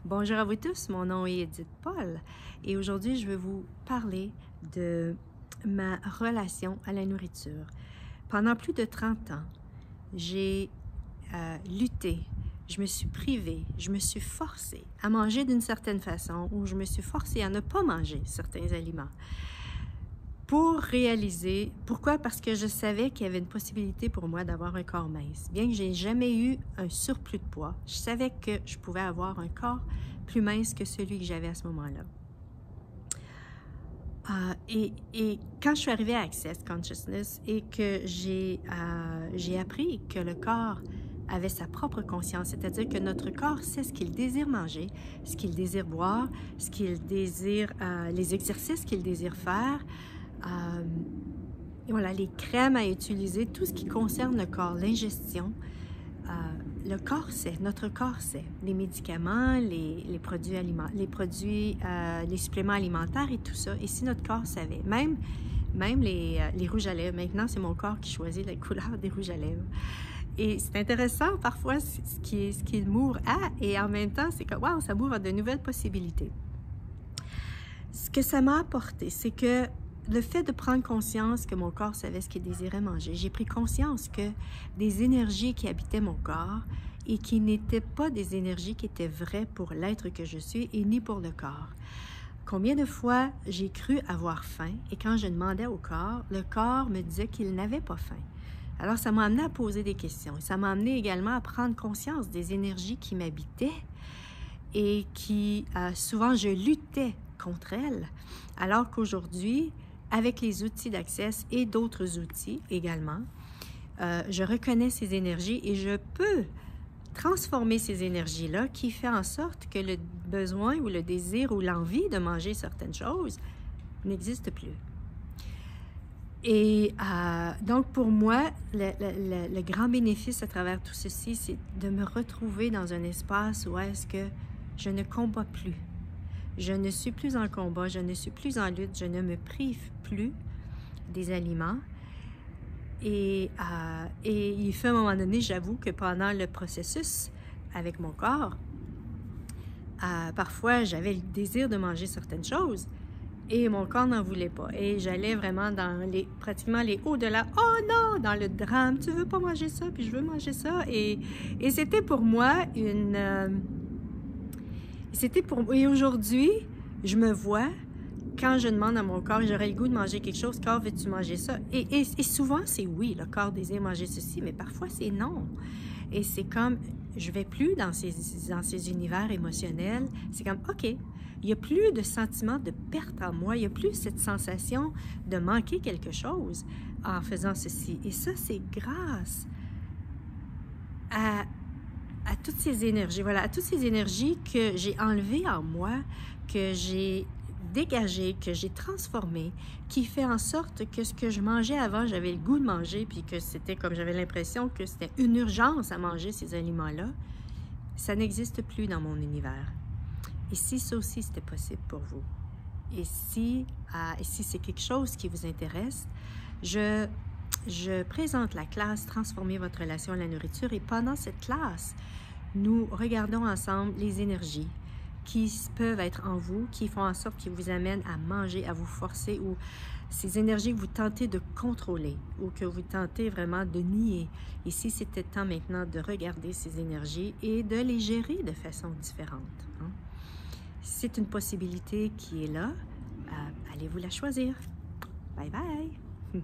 Bonjour à vous tous, mon nom est Edith Paul et aujourd'hui je vais vous parler de ma relation à la nourriture. Pendant plus de 30 ans, j'ai lutté, je me suis privée, je me suis forcée à manger d'une certaine façon ou je me suis forcée à ne pas manger certains aliments. Pour réaliser, pourquoi? Parce que je savais qu'il y avait une possibilité pour moi d'avoir un corps mince. Bien que j'ai jamais eu un surplus de poids, je savais que je pouvais avoir un corps plus mince que celui que j'avais à ce moment-là. Et quand je suis arrivée à Access Consciousness et que j'ai appris que le corps avait sa propre conscience, c'est-à-dire que notre corps sait ce qu'il désire manger, ce qu'il désire boire, ce qu'il désire, les exercices qu'il désire faire, voilà, les crèmes à utiliser, tout ce qui concerne le corps, l'ingestion, le corps sait, notre corps sait, les médicaments, les produits alimentaires, les suppléments alimentaires et tout ça. Et si notre corps savait, même les rouges à lèvres, maintenant c'est mon corps qui choisit la couleur des rouges à lèvres. Et c'est intéressant parfois ce qui m'ouvre à, et en même temps c'est que waouh, ça m'ouvre à de nouvelles possibilités. Ce que ça m'a apporté, c'est que le fait de prendre conscience que mon corps savait ce qu'il désirait manger, j'ai pris conscience que des énergies qui habitaient mon corps et qui n'étaient pas des énergies qui étaient vraies pour l'être que je suis et ni pour le corps. Combien de fois j'ai cru avoir faim et quand je demandais au corps, le corps me disait qu'il n'avait pas faim. Alors ça m'a amené à poser des questions. Ça m'a amené également à prendre conscience des énergies qui m'habitaient et qui, souvent, je luttais contre elles, alors qu'aujourd'hui, avec les outils d'Access et d'autres outils également, je reconnais ces énergies et je peux transformer ces énergies-là qui fait en sorte que le besoin ou le désir ou l'envie de manger certaines choses n'existe plus. Et donc pour moi, le grand bénéfice à travers tout ceci, c'est de me retrouver dans un espace où est-ce que je ne combats plus. Je ne suis plus en combat, je ne suis plus en lutte, je ne me prive plus des aliments. Et il fait un moment donné, j'avoue que pendant le processus avec mon corps, parfois j'avais le désir de manger certaines choses et mon corps n'en voulait pas. Et j'allais vraiment dans pratiquement les hauts-delà. « Oh non! » Dans le drame, « Tu veux pas manger ça? Puis je veux manger ça. » Et c'était pour moi une... Et aujourd'hui, je me vois, quand je demande à mon corps, j'aurais le goût de manger quelque chose, corps, veux-tu manger ça? Et souvent, c'est oui, le corps désire manger ceci, mais parfois, c'est non. Et c'est comme, je vais plus dans ces univers émotionnels. C'est comme, OK, il n'y a plus de sentiment de perte en moi, il n'y a plus cette sensation de manquer quelque chose en faisant ceci. Et ça, c'est grâce à toutes ces énergies, voilà, à toutes ces énergies que j'ai enlevées en moi, que j'ai dégagées, que j'ai transformées, qui fait en sorte que ce que je mangeais avant, j'avais le goût de manger, puis que c'était comme j'avais l'impression que c'était une urgence à manger ces aliments-là, ça n'existe plus dans mon univers. Et si ça aussi c'était possible pour vous, et si c'est quelque chose qui vous intéresse, je présente la classe « Transformer votre relation à la nourriture » et pendant cette classe, nous regardons ensemble les énergies qui peuvent être en vous, qui font en sorte qu'ils vous amènent à manger, à vous forcer, ou ces énergies que vous tentez de contrôler ou que vous tentez vraiment de nier. Ici, c'était temps maintenant de regarder ces énergies et de les gérer de façon différente. Hein? C'est une possibilité qui est là. Allez-vous la choisir. Bye bye!